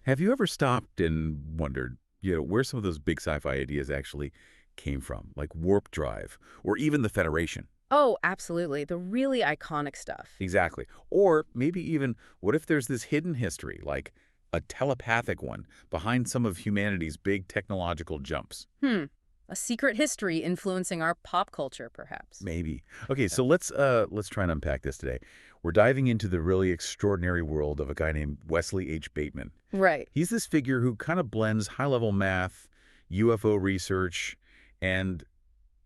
Have you ever stopped and wondered, where some of those big sci-fi ideas actually came from, like warp drive or even the Federation? Oh, absolutely. The really iconic stuff. Exactly. Or maybe even, what if there's this hidden history, like a telepathic one, behind some of humanity's big technological jumps? Hmm. A secret history influencing our pop culture, perhaps. Maybe. Okay, so let's try and unpack this today. We're diving into the really extraordinary world of a guy named Wesley H. Bateman. Right. He's this figure who kind of blends high-level math, UFO research, and,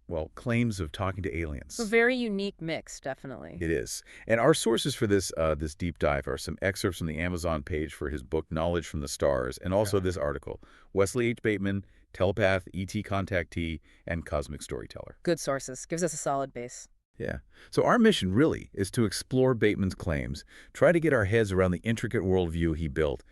well, claims of talking to A aliens. very unique mix, definitely. It is. And our sources for this deep dive are some excerpts from the Amazon page for his book, Knowledge from the Stars, and also this article, Wesley H. Bateman, Telepath, ET Contactee, and Cosmic Storyteller. Good sources. Gives us a solid base. Yeah. So our mission really is to explore Bateman's claims, try to get our heads around the intricate worldview he built,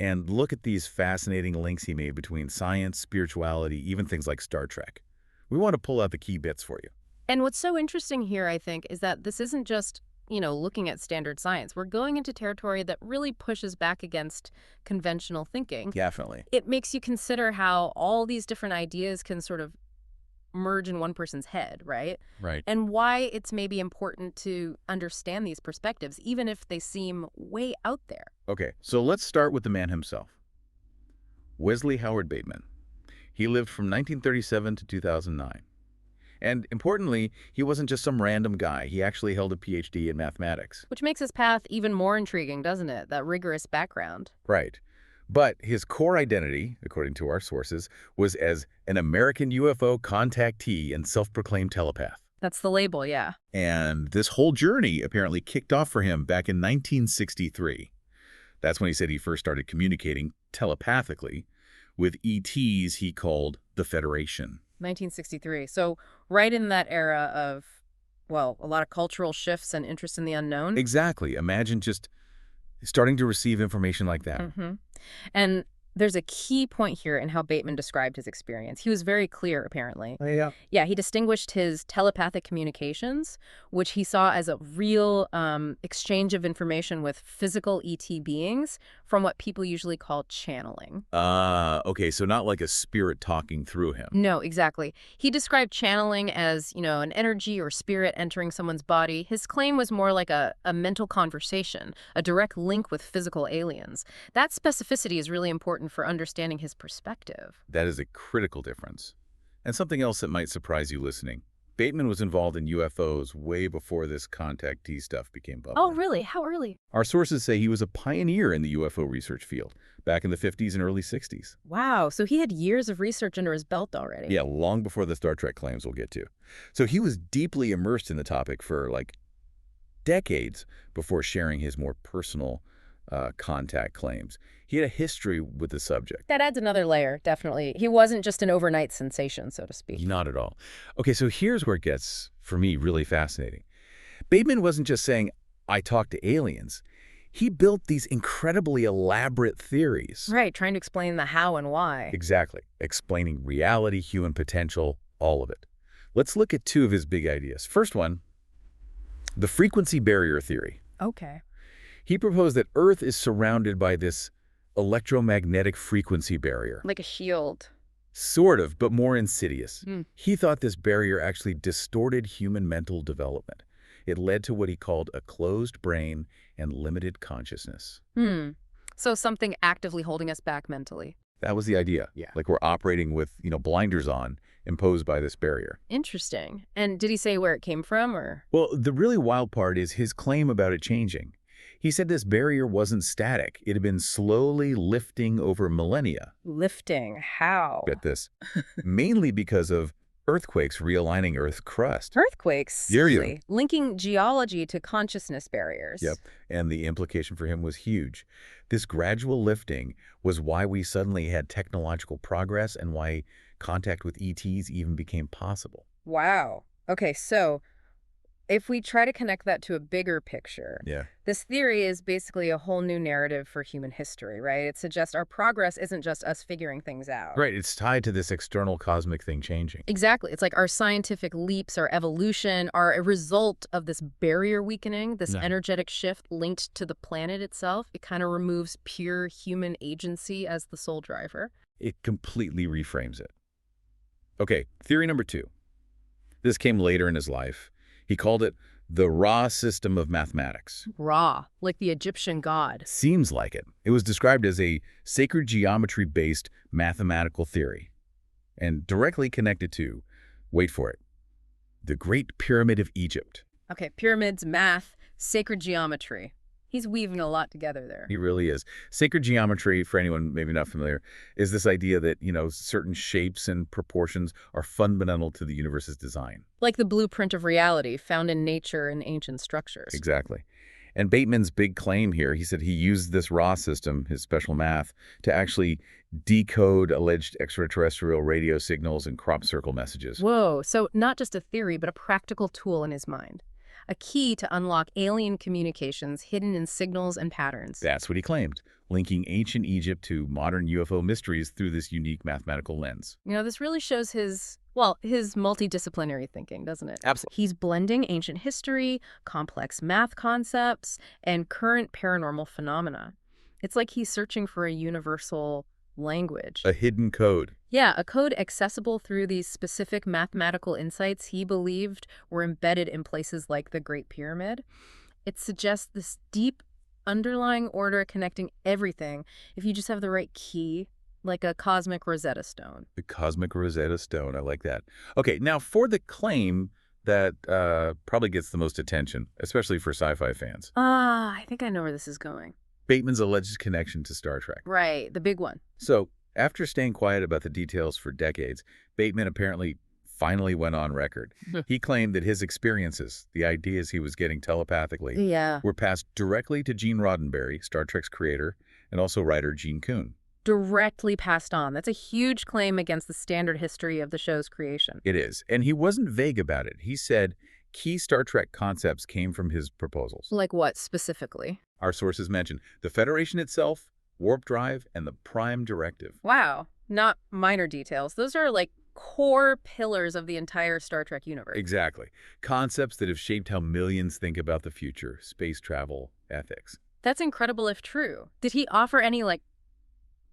and look at these fascinating links he made between science, spirituality, even things like Star Trek. We want to pull out the key bits for you. And what's so interesting here, I think, is that this isn't just, looking at standard science. We're going into territory that really pushes back against conventional thinking. Definitely. It makes you consider how all these different ideas can sort of merge in one person's head, right? Right. And why it's maybe important to understand these perspectives, even if they seem way out there. Okay, so let's start with the man himself. Wesley Howard Bateman. He lived from 1937 to 2009. And importantly, he wasn't just some random guy. He actually held a PhD in mathematics. Which makes his path even more intriguing, doesn't it? That rigorous background. Right. But his core identity, according to our sources, was as an American UFO contactee and self-proclaimed telepath. That's the label, yeah. And this whole journey apparently kicked off for him back in 1963. That's when he said he first started communicating telepathically with ETs he called the Federation. 1963. So right in that era of, well, a lot of cultural shifts and interest in the unknown. Exactly. Imagine just starting to receive information like that. Mm-hmm. And there's a key point here in how Bateman described his experience. He was very clear, apparently. Oh, yeah. Yeah, he distinguished his telepathic communications, which he saw as a real exchange of information with physical ET beings, from what people usually call channeling. Okay, so not like a spirit talking through him. No, exactly. He described channeling as, an energy or spirit entering someone's body. His claim was more like a mental conversation, a direct link with physical aliens. That specificity is really important for understanding his perspective. That is a critical difference. And something else that might surprise you listening. Bateman was involved in UFOs way before this contactee stuff became Oh, popular. really? How early? Our sources say he was a pioneer in the UFO research field back in the 50s and early 60s. Wow, so he had years of research under his belt already. Yeah, long before the Star Trek claims we'll get to. So he was deeply immersed in the topic for like decades before sharing his more personal contact claims. He had a history with the subject. That adds another layer, definitely. He wasn't just an overnight sensation, so to speak. Not at all. Okay, so here's where it gets, for me, really fascinating. Bateman wasn't just saying, I talk to aliens. He built these incredibly elaborate theories. Right, trying to explain the how and why. Exactly. Explaining reality, human potential, all of it. Let's look at two of his big ideas. First one, the frequency barrier theory. Okay. He proposed that Earth is surrounded by this electromagnetic frequency barrier. Like a shield. Sort of, but more insidious. Hmm. He thought this barrier actually distorted human mental development. It led to what he called a closed brain and limited consciousness. So something actively holding us back mentally. That was the idea. Yeah. Like we're operating with, blinders on, imposed by this barrier. Interesting. And did he say where it came from, or? Well, the really wild part is his claim about it changing. He said this barrier wasn't static. It had been slowly lifting over millennia. Lifting. How? Get this. Mainly because of earthquakes realigning Earth's crust. Earthquakes. There you Really? Linking geology to consciousness barriers. Yep. And the implication for him was huge. This gradual lifting was why we suddenly had technological progress and why contact with ETs even became possible. Wow. Okay, so if we try to connect that to a bigger picture, Yeah. this theory is basically a whole new narrative for human history, right? It suggests our progress isn't just us figuring things out. Right, it's tied to this external cosmic thing changing. Exactly. It's like our scientific leaps, our evolution, are a result of this barrier weakening, this Yeah. energetic shift linked to the planet itself. It kind of removes pure human agency as the sole driver. It completely reframes it. Okay, theory number 2. This came later in his life. He called it the Ra system of mathematics. Ra, like the Egyptian god. Seems like it. It was described as a sacred geometry-based mathematical theory and directly connected to, wait for it, the Great Pyramid of Egypt. Okay, pyramids, math, sacred geometry. He's weaving a lot together there. He really is. Sacred geometry, for anyone maybe not familiar, is this idea that, certain shapes and proportions are fundamental to the universe's design. Like the blueprint of reality found in nature and ancient structures. Exactly. And Bateman's big claim here, he said he used this Ra system, his special math, to actually decode alleged extraterrestrial radio signals and crop circle messages. Whoa, so not just a theory, but a practical tool in his mind. A key to unlock alien communications hidden in signals and patterns. That's what he claimed, linking ancient Egypt to modern UFO mysteries through this unique mathematical lens. This really shows his multidisciplinary thinking, doesn't it? Absolutely. He's blending ancient history, complex math concepts, and current paranormal phenomena. It's like he's searching for a universal language. A hidden code. Yeah, a code accessible through these specific mathematical insights he believed were embedded in places like the Great Pyramid. It suggests this deep underlying order connecting everything if you just have the right key, like a cosmic Rosetta Stone. The cosmic Rosetta Stone. I like that. Okay, now for the claim that probably gets the most attention, especially for sci-fi fans. I think I know where this is going. Bateman's alleged connection to Star Trek. Right, the big one. So, after staying quiet about the details for decades, Bateman apparently finally went on record. He claimed that his experiences, the ideas he was getting telepathically, Yeah. were passed directly to Gene Roddenberry, Star Trek's creator, and also writer Gene Kuhn. Directly passed on. That's a huge claim against the standard history of the show's creation. It is. And he wasn't vague about it. He said key Star Trek concepts came from his proposals. Like what specifically? Our sources mention the Federation itself, warp drive, and the Prime Directive. Wow. Not minor details. Those are like core pillars of the entire Star Trek universe. Exactly. Concepts that have shaped how millions think about the future, space travel, ethics. That's incredible if true. Did he offer any,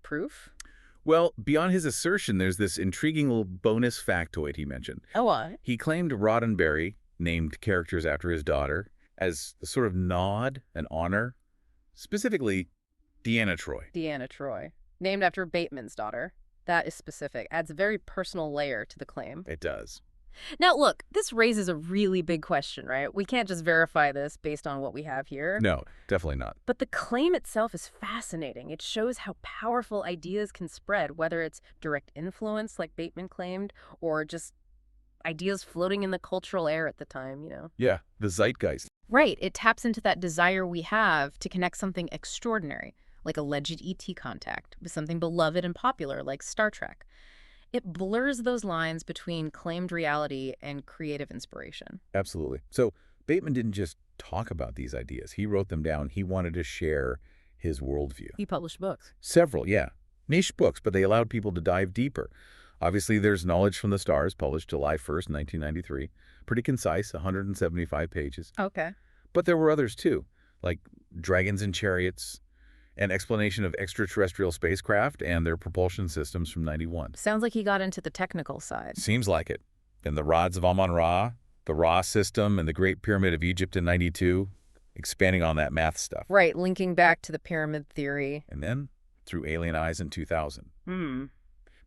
proof? Well, beyond his assertion, there's this intriguing little bonus factoid he mentioned. Oh, what? He claimed Roddenberry named characters after his daughter as a sort of nod, an honor, specifically Deanna Troi. Deanna Troi. Named after Bateman's daughter. That is specific. Adds a very personal layer to the claim. It does. Now, look, this raises a really big question, right? We can't just verify this based on what we have here. No, definitely not. But the claim itself is fascinating. It shows how powerful ideas can spread, whether it's direct influence, like Bateman claimed, or just ideas floating in the cultural air at the time, Yeah, the zeitgeist. Right. It taps into that desire we have to connect something extraordinary, like alleged ET contact, with something beloved and popular, like Star Trek. It blurs those lines between claimed reality and creative inspiration. Absolutely. So Bateman didn't just talk about these ideas. He wrote them down. He wanted to share his worldview. He published books. Several, yeah. Niche books, but they allowed people to dive deeper. Obviously, there's Knowledge from the Stars, published July 1st, 1993. Pretty concise, 175 pages. Okay. But there were others, too, like Dragons and Chariots, an explanation of extraterrestrial spacecraft and their propulsion systems from 91. Sounds like he got into the technical side. Seems like it. And the Rods of Amun-Ra, the Ra system, and the Great Pyramid of Egypt in 92, expanding on that math stuff. Right, linking back to the pyramid theory. And then through Alien Eyes in 2000. Hmm.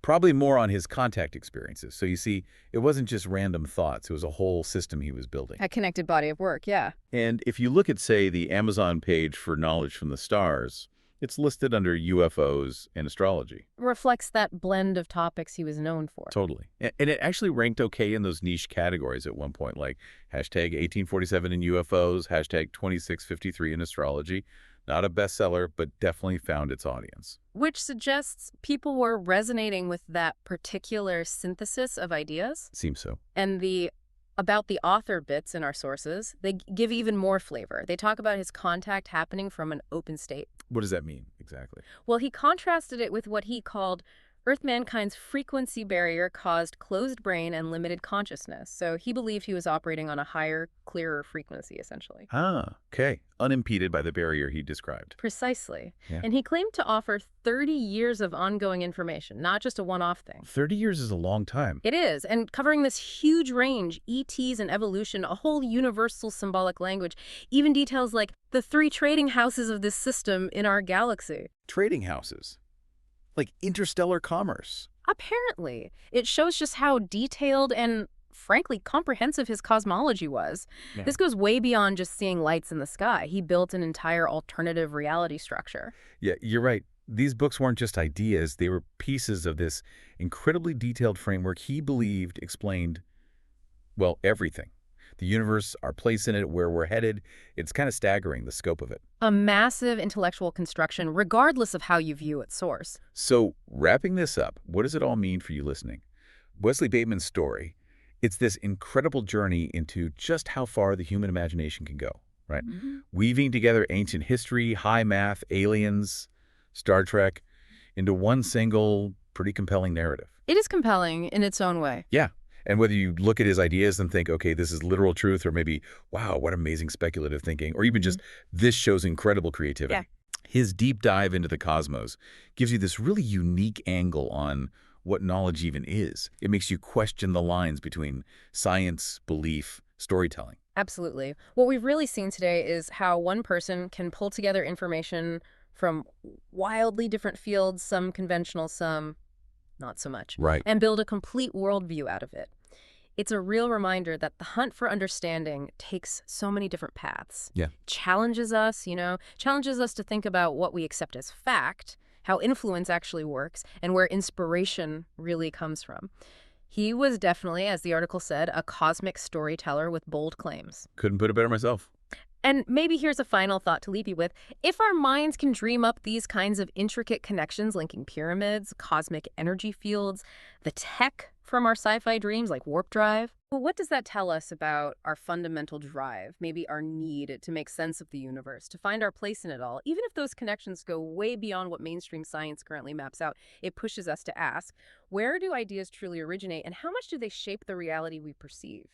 Probably more on his contact experiences. So you see, it wasn't just random thoughts. It was a whole system he was building. A connected body of work, yeah. And if you look at, say, the Amazon page for Knowledge from the Stars, it's listed under UFOs and astrology. Reflects that blend of topics he was known for. Totally. And it actually ranked okay in those niche categories at one point, like hashtag 1847 in UFOs, hashtag 2653 in astrology. Not a bestseller, but definitely found its audience. Which suggests people were resonating with that particular synthesis of ideas. Seems so. And the About the author bits in our sources, they give even more flavor. They talk about his contact happening from an open state. What does that mean exactly? Well, he contrasted it with what he called Earth mankind's frequency barrier caused closed brain and limited consciousness. So he believed he was operating on a higher, clearer frequency, essentially. Ah, okay. Unimpeded by the barrier he described. Precisely. Yeah. And he claimed to offer 30 years of ongoing information, not just a one-off thing. 30 years is a long time. It is, and covering this huge range, ETs and evolution, a whole universal symbolic language, even details like the 3 trading houses of this system in our galaxy. Trading houses. Like interstellar commerce. Apparently, it shows just how detailed and, frankly, comprehensive his cosmology was. Yeah. This goes way beyond just seeing lights in the sky. He built an entire alternative reality structure. Yeah, you're right. These books weren't just ideas. They were pieces of this incredibly detailed framework he believed explained, well, everything. The universe, our place in it, where we're headed. It's kind of staggering, the scope of it. A massive intellectual construction, regardless of how you view its source. So, wrapping this up, what does it all mean for you listening? Wesley Bateman's story, it's this incredible journey into just how far the human imagination can go, right? Weaving together ancient history, high math, aliens, Star Trek, into one single, pretty compelling narrative. It is compelling in its own way. Yeah. And whether you look at his ideas and think, okay, this is literal truth, or maybe, wow, what amazing speculative thinking, or even just, this shows incredible creativity. Yeah. His deep dive into the cosmos gives you this really unique angle on what knowledge even is. It makes you question the lines between science, belief, storytelling. Absolutely. What we've really seen today is how one person can pull together information from wildly different fields, some conventional, some not so much, Right. and build a complete worldview out of it. It's a real reminder that the hunt for understanding takes so many different paths. Yeah. Challenges us, challenges us to think about what we accept as fact, how influence actually works, and where inspiration really comes from. He was definitely, as the article said, a cosmic storyteller with bold claims. Couldn't put it better myself. And maybe here's a final thought to leave you with. If our minds can dream up these kinds of intricate connections linking pyramids, cosmic energy fields, the tech from our sci-fi dreams like warp drive, well, what does that tell us about our fundamental drive, maybe our need to make sense of the universe, to find our place in it all? Even if those connections go way beyond what mainstream science currently maps out, it pushes us to ask, where do ideas truly originate and how much do they shape the reality we perceive?